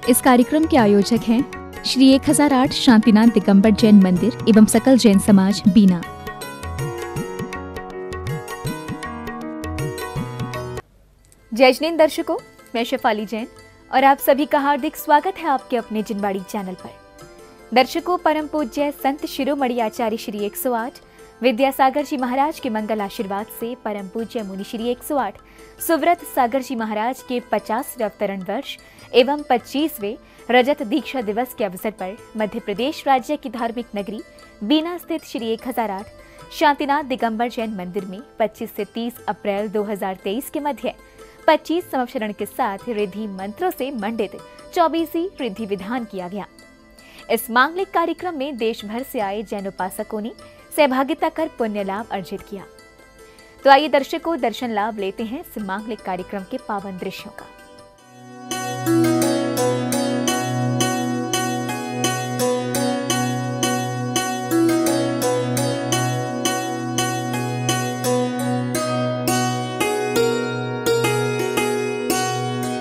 इस कार्यक्रम के आयोजक हैं श्री 1008 शांतिनाथ दिगंबर जैन मंदिर एवं सकल जैन समाज बीना। जय जिनेंद्र दर्शकों, मैं शेफाली जैन और आप सभी का हार्दिक स्वागत है आपके अपने जिनवाड़ी चैनल पर। दर्शकों, परम पूज्य संत शिरोमणि आचार्य श्री 108 विद्यासागर जी महाराज के मंगल आशीर्वाद से परम पूज्य मुनि श्री 108 सुव्रत सागर जी महाराज के 50वें अवतरण वर्ष एवं 25वें रजत दीक्षा दिवस के अवसर पर मध्य प्रदेश राज्य की धार्मिक नगरी बीना स्थित श्री 1008 शांतिनाथ दिगंबर जैन मंदिर में 25 से 30 अप्रैल 2023 के मध्य 25 संवत्सरण के साथ रिद्धि मंत्रों से मंडित 24वीं रिद्धि विधान किया गया। इस मांगलिक कार्यक्रम में देश भर से आए जैन उपासकों ने सहभागिता कर पुण्य लाभ अर्जित किया। तो आइए दर्शकों, दर्शन लाभ लेते हैं इस मांगलिक कार्यक्रम के पावन दृश्यों का।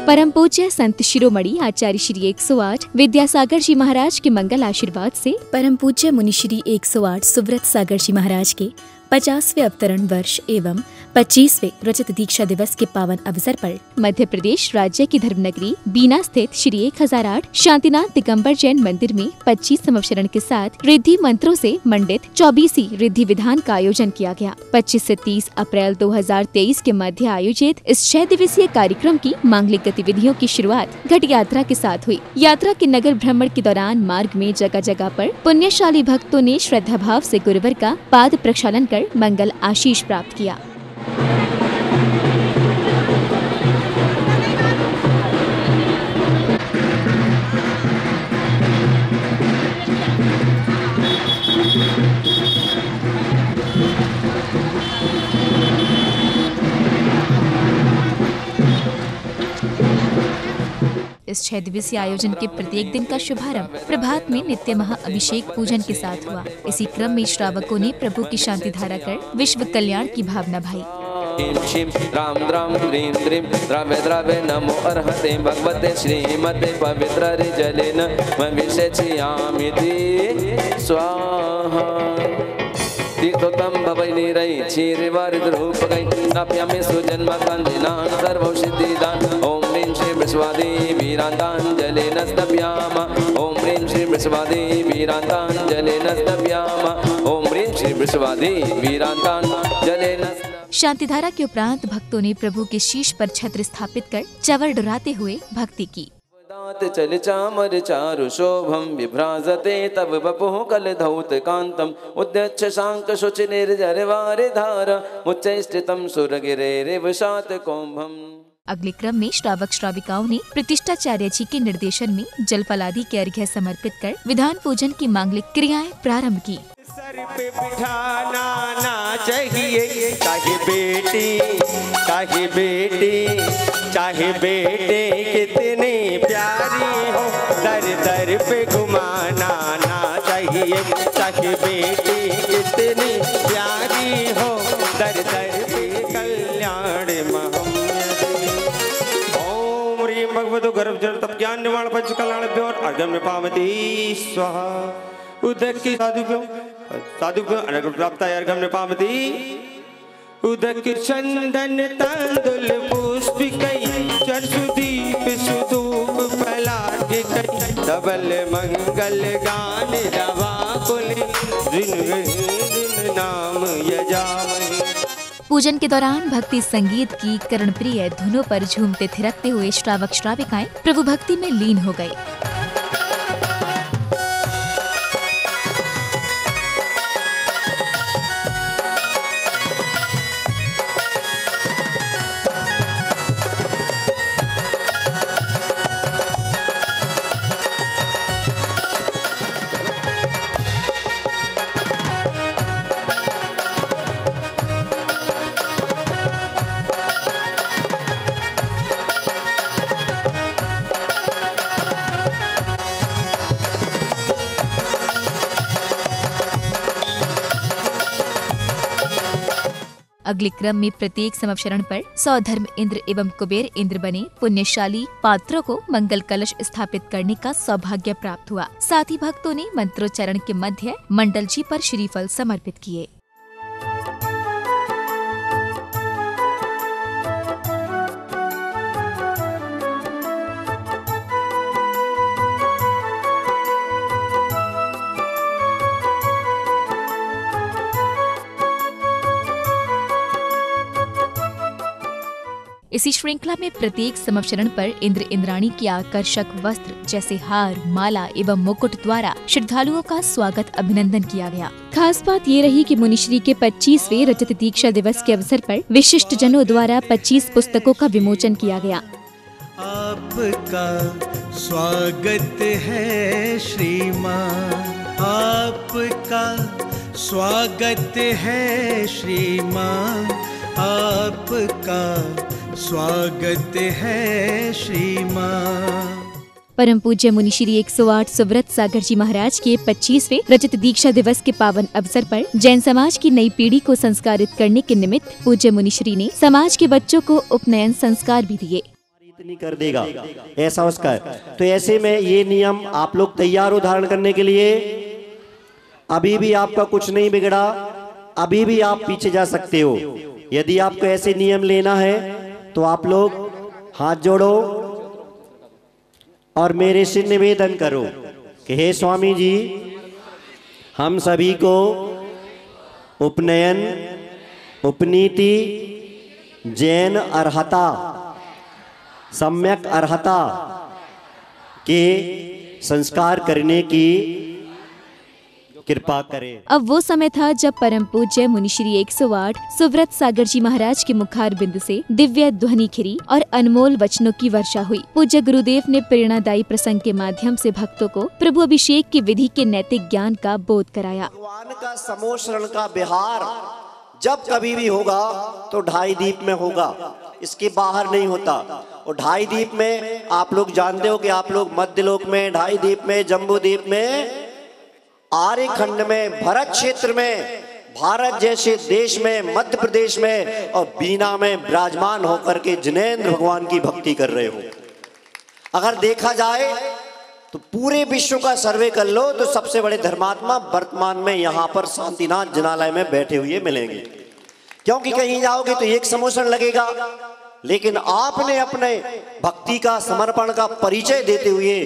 परम पूज्य संत शिरोमणि आचार्य श्री 108 विद्यासागर जी महाराज के मंगल आशीर्वाद से परम पूज्य मुनि श्री 108 सुव्रत सागर जी महाराज के 50वें अवतरण वर्ष एवं 25वें रजत दीक्षा दिवस के पावन अवसर पर मध्य प्रदेश राज्य की धर्मनगरी बीना स्थित श्री 1008 शांतिनाथ दिगंबर जैन मंदिर में 25 संवत्सरण के साथ रिद्धि मंत्रों से मंडित 24वीं रिद्धि विधान का आयोजन किया गया। 25 से 30 अप्रैल 2023 के मध्य आयोजित इस 6 दिवसीय कार्यक्रम की मांगलिक गतिविधियों की शुरुआत घट यात्रा के साथ हुई। यात्रा के नगर भ्रमण के दौरान मार्ग में जगह जगह पर पुण्यशाली भक्तों ने श्रद्धा भाव से गुरुवर का पाद प्रक्षालन कर मंगल आशीष प्राप्त किया। इस 6 दिवसीय आयोजन के प्रत्येक दिन का शुभारंभ प्रभात में नित्य महाअभिषेक पूजन के साथ हुआ। इसी क्रम में श्रावकों ने प्रभु की शांति धारा कर विश्व कल्याण की भावना भाई। राम राम द्रीं द्रीं द्रव्य द्रव्य नमो अर्हते भगवते श्रीमते पवित्र जलेन विषयामिति स्वाहा। तीर्थोत्तम भवै निरै क्षीरवारिद्रूपकै नाप्यामि सुजन्म कान्तिनां सर्वौ सिद्धिदान्। ओम ह्रीं श्री वृषभादेवी वीरान्ताञ्जलेन स्तव्यामा। ओम ह्रीं श्री वृषभादेवी वीरान्ताञ्जलेन स्तव्यामा। ओम ह्रीं श्री वृषभादेवी वीरान्ताञ्जलेन। शांतिधारा के उपरांत भक्तों ने प्रभु के शीश पर छत्र स्थापित कर चवर डुराते हुए भक्ति की। चल चामर चारु शोभम विभ्राजते तब बपुः कल धौत कांतम उद्यच्छ शांक शुचि निर्जरवारे धारा मुच्चैष्टितम सुरगिरे विशात कुंभम। अगले क्रम में श्रावक श्राविकाओं ने प्रतिष्ठाचार्य जी के निर्देशन में जलफल आदि के अर्घ्य समर्पित कर विधान पूजन की मांगलिक क्रियाएं प्रारंभ की। सर पे बिठाना ना चाहिए, चाहे बेटी चाहे बेटी चाहे बेटे कितने प्यारी हो, दर दर पे घुमाना ना चाहिए, चाहे बेटी कितनी प्यारी हो, दर दर पे कल्याण महम्मद। ओम ह्रीं भगवतो गर्भ जल तप ज्ञान निवारण पंच कल्याण प्योर अर्घ्य में पावती स्वाहा। उदक की साधु अर्घ्य प्राप्त अर्घ्य में पावती। उदक चंदन तंदुल पुष्पिकै चर्षुदीप सुधूप फैलाके कई धवल मंगल गान रवा कुले जिन नाम यजामहि। पूजन के दौरान भक्ति संगीत की कर्णप्रिय धुनों पर झूमते थिरकते हुए श्रावक श्राविकाएं प्रभु भक्ति में लीन हो गए। अगले क्रम में प्रत्येक संवत्सरण पर सौधर्म इंद्र एवं कुबेर इंद्र बने पुण्यशाली पात्रों को मंगल कलश स्थापित करने का सौभाग्य प्राप्त हुआ। साथ ही भक्तों ने मंत्रोच्चारण के मध्य मंडल जी पर श्रीफल समर्पित किए। इसी श्रृंखला में प्रत्येक संवत्सरण पर इंद्र इंद्राणी के आकर्षक वस्त्र जैसे हार, माला एवं मुकुट द्वारा श्रद्धालुओं का स्वागत अभिनंदन किया गया। खास बात ये रही कि मुनिश्री के 25वें रजत दीक्षा दिवस के अवसर पर विशिष्ट जनों द्वारा 25 पुस्तकों का विमोचन किया गया। आपका स्वागत है श्रीमान, आपका स्वागत है श्रीमान, आपका स्वागत है श्रीमान। परम पूज्य मुनिश्री 108 सुव्रत सागर जी महाराज के 25वें रजत दीक्षा दिवस के पावन अवसर पर जैन समाज की नई पीढ़ी को संस्कारित करने के निमित्त पूज्य मुनिश्री ने समाज के बच्चों को उपनयन संस्कार भी दिए। इतनी कर देगा ऐसा उसका। तो ऐसे में ये नियम आप लोग तैयार हो धारण करने के लिए। अभी भी आपका कुछ नहीं बिगड़ा, अभी भी आप पीछे जा सकते हो। यदि आपको ऐसे नियम लेना है तो आप लोग हाथ जोड़ो और मेरे से निवेदन करो कि हे स्वामी जी, हम सभी को उपनयन, उपनीति, जैन अर्हता, सम्यक अर्हता के संस्कार करने की कृपा करें। अब वो समय था जब परम पूज्य मुनिश्री 108 सुव्रत सागर जी महाराज के मुखार बिंद से दिव्य ध्वनि खिरी और अनमोल वचनों की वर्षा हुई। पूज्य गुरुदेव ने प्रेरणादायी प्रसंग के माध्यम से भक्तों को प्रभु अभिषेक की विधि के नैतिक ज्ञान का बोध कराया। भगवान का समोषण का विहार जब कभी भी होगा तो ढाई दीप में होगा, इसके बाहर नहीं होता। और ढाई दीप में आप लोग जानते हो कि आप लोग मध्यलोक में, ढाई दीप में, जम्बू दीप में, आर्य खंड में, भरत क्षेत्र में, भारत जैसे देश में, मध्य प्रदेश में और बीना में विराजमान होकर के जिनेंद्र भगवान की भक्ति कर रहे हो। अगर देखा जाए तो पूरे विश्व का सर्वे कर लो तो सबसे बड़े धर्मात्मा वर्तमान में यहाँ पर शांतिनाथ जिनालय में बैठे हुए मिलेंगे। क्योंकि कहीं जाओगे तो एक समोषण लगेगा, लेकिन आपने अपने भक्ति का, समर्पण का परिचय देते हुए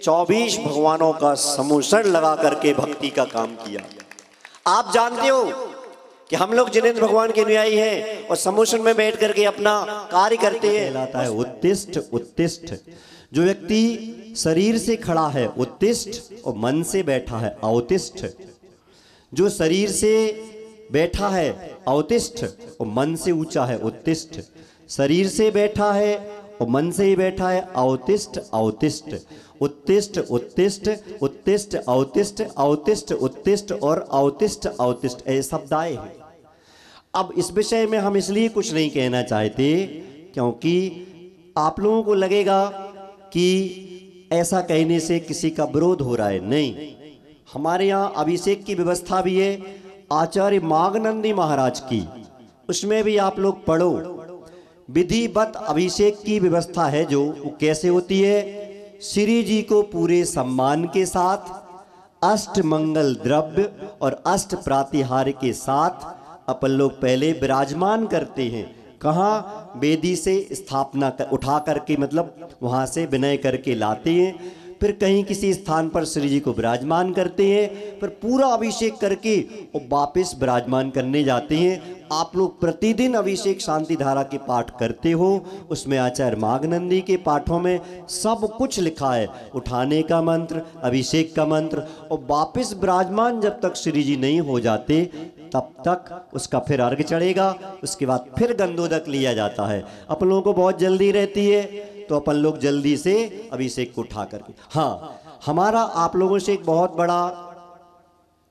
24 भगवानों का समोषण लगा करके भक्ति का काम किया। आप जानते हो कि हम लोग जिनेंद्र भगवान के अनुयायी हैं और समोषण में बैठ करके अपना कार्य करते हैं। कहलाता है उत्तिष्ठ। उत्तिष्ठ जो व्यक्ति शरीर से खड़ा है उत्तिष्ठ और मन से बैठा है अवतिष्ठ। जो शरीर से बैठा है अवतिष्ठ और मन से ऊंचा है उत्तिष्ठ। शरीर से बैठा है और मन से ही बैठा है अवतिष्ठ अवतिष्ठ। उत्तिष्ठ उत्तिष्ठ उत्तिष्ठ अवतिष्ठ अवतिष्ठ उत्तिष्ठ और अवतिष्ठ अवतिष्ठ ऐसे शब्द आए हैं। अब इस विषय में हम इसलिए कुछ नहीं कहना चाहते क्योंकि आप लोगों को लगेगा कि ऐसा कहने से किसी का विरोध हो रहा है। नहीं, हमारे यहाँ अभिषेक की व्यवस्था भी है आचार्य मागनंदी महाराज की, उसमें भी आप लोग पढ़ो। विधिवत अभिषेक की व्यवस्था है जो वो कैसे होती है। श्री जी को पूरे सम्मान के साथ अष्ट मंगल द्रव्य और अष्ट प्रातिहार्य के साथ अपन लोग पहले विराजमान करते हैं। कहाँ? वेदी से स्थापना उठा करके, मतलब वहाँ से विनय करके लाते हैं। फिर कहीं किसी स्थान पर श्री जी को विराजमान करते हैं, फिर पूरा अभिषेक करके और वापस विराजमान करने जाते हैं। आप लोग प्रतिदिन अभिषेक शांति धारा के पाठ करते हो, उसमें आचार्य मागनंदी के पाठों में सब कुछ लिखा है। उठाने का मंत्र, अभिषेक का मंत्र, और वापस विराजमान जब तक श्री जी नहीं हो जाते तब तक उसका फिर अर्घ्य चढ़ेगा। उसके बाद फिर गंधोदक लिया जाता है। अपन लोगों को बहुत जल्दी रहती है तो अपन लोग जल्दी से अभिषेक को उठा करके। हाँ, हमारा आप लोगों से एक बहुत बड़ा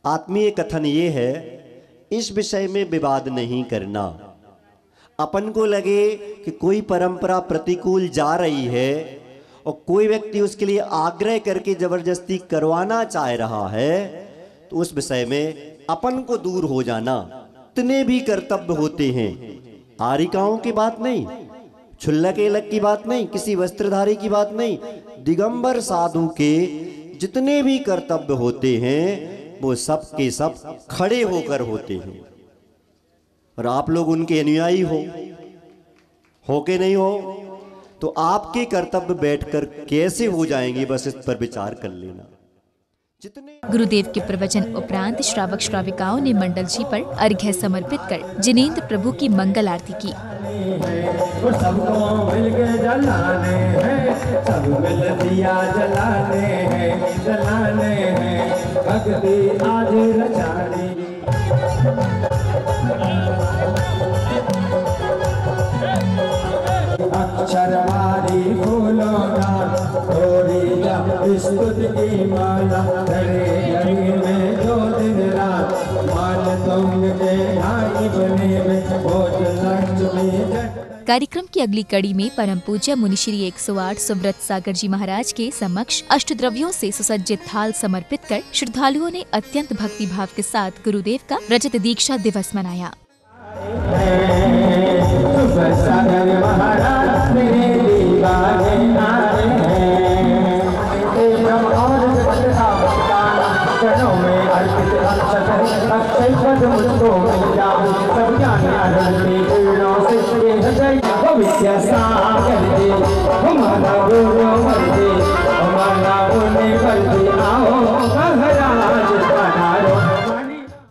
आत्मीय कथन ये है, इस विषय में विवाद नहीं करना। अपन को लगे कि कोई परंपरा प्रतिकूल जा रही है और कोई व्यक्ति उसके लिए आग्रह करके जबरदस्ती करवाना चाह रहा है, तो उस विषय में अपन को दूर हो जाना। जितने भी कर्तव्य होते हैं, आरिकाओं की बात नहीं, छुल्लक एलक की बात नहीं, किसी वस्त्रधारी की बात नहीं, दिगंबर साधु के जितने भी कर्तव्य होते हैं वो सब के सब खड़े होकर होते हैं। और आप लोग उनके अनुयायी हो के नहीं हो, तो आपके कर्तव्य बैठकर कैसे हो जाएंगे, बस इस पर विचार कर लेना। गुरुदेव के प्रवचन उपरांत श्रावक श्राविकाओं ने मंडल जी पर अर्घ्य समर्पित कर जिनेंद्र प्रभु की मंगल आरती की। सबको मिलके जलाने हैं, सब मिल दिया जलाने हैं, भक्ति आज रचाने। अक्षरवारी फूलों का थोड़ी स्तुति की माला, घरे में जो दिन रात मान तुम के भाई बने में भोज लक्ष्मी। कार्यक्रम की अगली कड़ी में परम पूज्य मुनिश्री 108 सुव्रत सागर जी महाराज के समक्ष अष्टद्रव्यों से सुसज्जित थाल समर्पित कर श्रद्धालुओं ने अत्यंत भक्ति भाव के साथ गुरुदेव का रजत दीक्षा दिवस मनाया।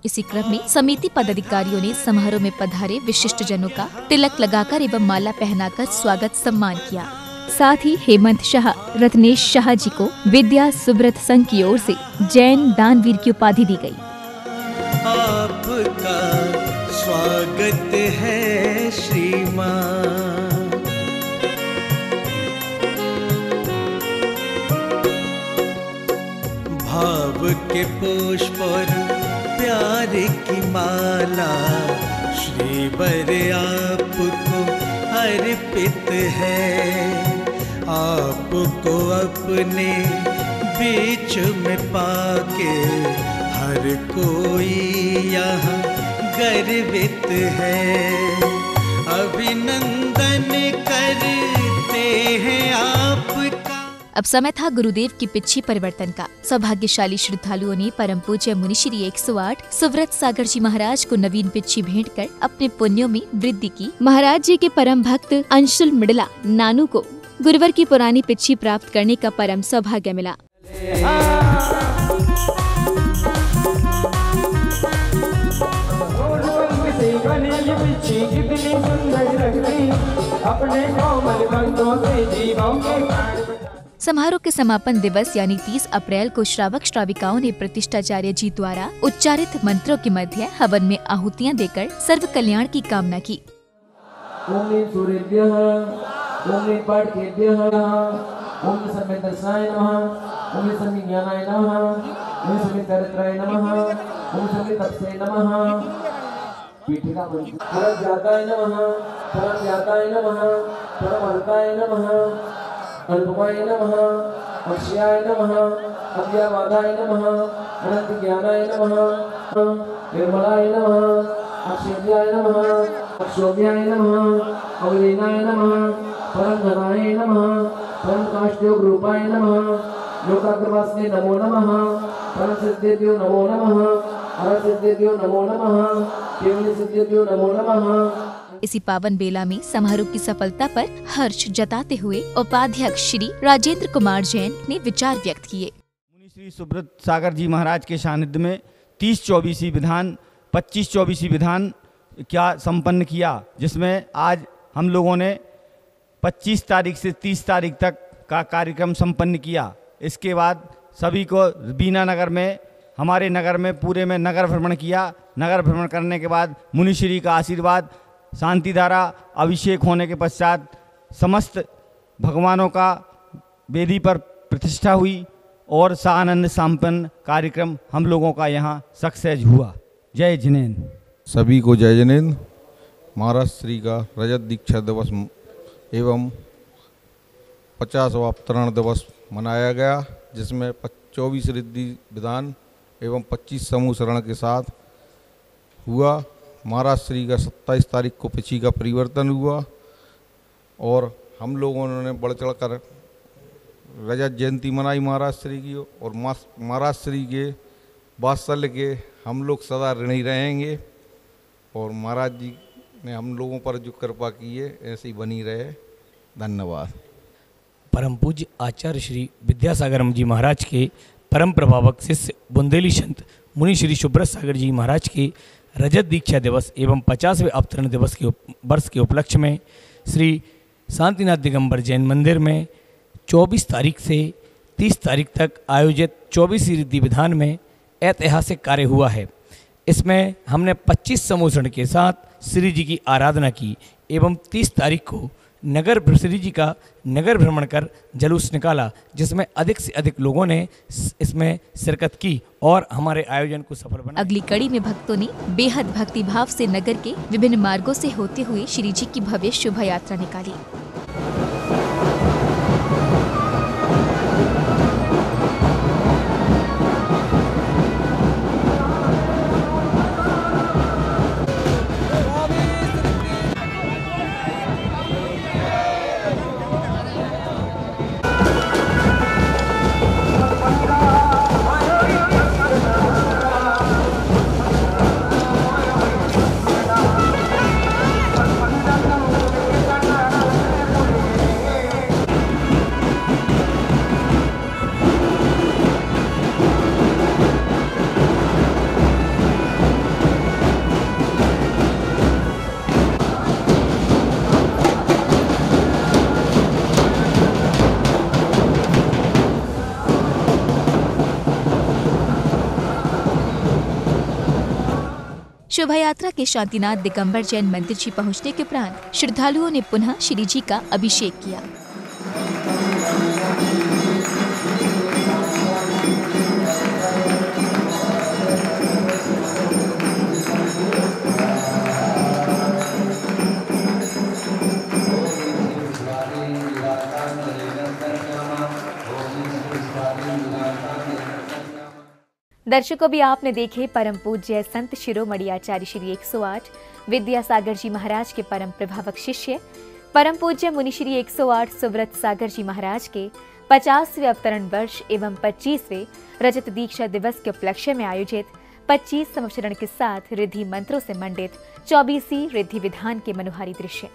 इसी क्रम में समिति पदाधिकारियों ने समारोह में पधारे विशिष्ट जनों का तिलक लगाकर एवं माला पहनाकर स्वागत सम्मान किया। साथ ही हेमंत शाह, रत्नेश शाह जी को विद्या सुब्रत संघ की ओर से जैन दानवीर की उपाधि दी गई। आपका स्वागत है श्रीमान। भाव के पुष्प और प्यार की माला श्रीवर आपको अर्पित है। आपको अपने बीच में पाके हर कोई यहाँ गर्वित है। अभिनंदन करते हैं आपका। अब समय था गुरुदेव की पिच्छी परिवर्तन का। सौभाग्यशाली श्रद्धालुओं ने परम पूज्य मुनिश्री 108 सुव्रत सागर जी महाराज को नवीन पिच्छी भेंट कर अपने पुण्यों में वृद्धि की। महाराज जी के परम भक्त अंशुल मिडला नानू को गुरुवर की पुरानी पिच्छी प्राप्त करने का परम सौभाग्य मिला। समारोह के समापन दिवस यानी 30 अप्रैल को श्रावक श्राविकाओं ने प्रतिष्ठाचार्य जी द्वारा उच्चारित मंत्रों के मध्य हवन में आहुतियां देकर सर्व कल्याण की कामना की। ओम समितसाय नमः, ओम समिज्ञानाय नमः, ओम समितरत्राय नमः, ओम समितपसे नमः। पीठिका परमजाताय नमः, परमजाताय नमः, परमहर्ताय नमः, अल्पमाय नमः, अक्षयाय नमः, अव्यवादाय नमः, अनंत ज्ञानाय नमः, निर्मलाय नमः, अक्षयाय नमः, अक्षोभ्याय नमः, अवलीनाय नमः, परम धनाय नमः, परम काष्ठयोग रूपाय नमः, लोकाग्रवासिने नमो नमः, परम सिद्धेभ्यो नमो नमः, हर सिद्धेभ्यो नमो नमः, केवल सिद्धेभ्यो नमो नमः। इसी पावन बेला में समारोह की सफलता पर हर्ष जताते हुए उपाध्यक्ष श्री राजेंद्र कुमार जैन ने विचार व्यक्त किए। मुनिश्री सुब्रत सागर जी महाराज के सानिध्य में 30-24 विधान 25-24 विधान क्या संपन्न किया, जिसमें आज हम लोगों ने 25 तारीख से 30 तारीख तक का कार्यक्रम संपन्न किया। इसके बाद सभी को बीना नगर में, हमारे नगर में पूरे में नगर भ्रमण किया। नगर भ्रमण करने के बाद मुनिश्री का आशीर्वाद, शांति धारा अभिषेक होने के पश्चात समस्त भगवानों का वेदी पर प्रतिष्ठा हुई और सानंद संपन्न कार्यक्रम हम लोगों का यहाँ सक्सेस हुआ। जय जिनेंद्र। सभी को जय जिनेंद्र। महाराज श्री का रजत दीक्षा दिवस एवं 50वां अवतरण दिवस मनाया गया, जिसमें 24 रिद्धि विधान एवं 25 समूह शरण के साथ हुआ। महाराज श्री का 27 तारीख को पिछी का परिवर्तन हुआ और हम लोगों ने बढ़ चढ़ कर रजत जयंती मनाई महाराज श्री की। और महाराज श्री के वात्सल्य के हम लोग सदा ऋणी रहेंगे और महाराज जी ने हम लोगों पर जो कृपा की है ऐसे ही बनी रहे। धन्यवाद। परम पूज्य आचार्य श्री विद्यासागर जी महाराज के परम प्रभावक शिष्य बुंदेली संत मुनि श्री सुब्रत सागर जी महाराज के रजत दीक्षा दिवस एवं 50वें अवतरण दिवस के वर्ष के उपलक्ष्य में श्री शांतिनाथ दिगंबर जैन मंदिर में 24 तारीख से 30 तारीख तक आयोजित 24 रिद्धि विधान में ऐतिहासिक कार्य हुआ है। इसमें हमने 25 समूसरण के साथ श्री जी की आराधना की एवं 30 तारीख को नगर श्री जी का नगर भ्रमण कर जुलूस निकाला, जिसमें अधिक से अधिक लोगों ने इसमें शिरकत की और हमारे आयोजन को सफल बनाया। अगली कड़ी में भक्तों ने बेहद भक्ति भाव से नगर के विभिन्न मार्गों से होते हुए श्री जी की भव्य शोभा यात्रा निकाली। शोभा यात्रा के शांतिनाथ दिगंबर जैन मंदिर जी पहुंचने के उपरांत श्रद्धालुओं ने पुनः श्री जी का अभिषेक किया। दर्शकों, भी आपने देखे परम पूज्य संत शिरोमणि आचार्य श्री 108 विद्यासागर जी महाराज के परम प्रभावक शिष्य परम पूज्य मुनि श्री 108 सुब्रत सागर जी महाराज के 50वें अवतरण वर्ष एवं 25वें रजत दीक्षा दिवस के उपलक्ष्य में आयोजित 25 समशरण के साथ रिद्धि मंत्रों से मंडित 24वीं रिद्धि विधान के मनोहारी दृश्य।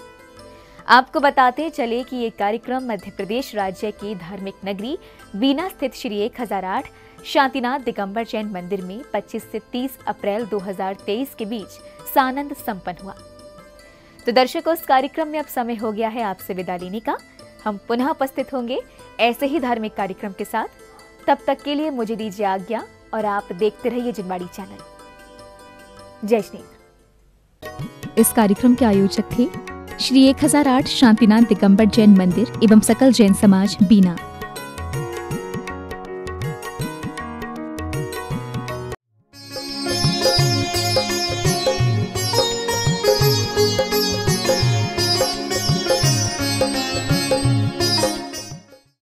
आपको बताते चले कि ये कार्यक्रम मध्य प्रदेश राज्य की धार्मिक नगरी बीना स्थित श्री 1008 शांतिनाथ दिगंबर जैन मंदिर में 25 से 30 अप्रैल 2023 के बीच सानंद संपन्न हुआ। तो दर्शकों, इस कार्यक्रम में अब समय हो गया है आपसे विदा लेने का। हम पुनः उपस्थित होंगे ऐसे ही धार्मिक कार्यक्रम के साथ। तब तक के लिए मुझे दीजिए आज्ञा और आप देखते रहिए जिनवाड़ी चैनल। जय श्री। इस कार्यक्रम के आयोजक थे श्री 1008 शांतिनाथ दिगंबर जैन मंदिर एवं सकल जैन समाज बीना।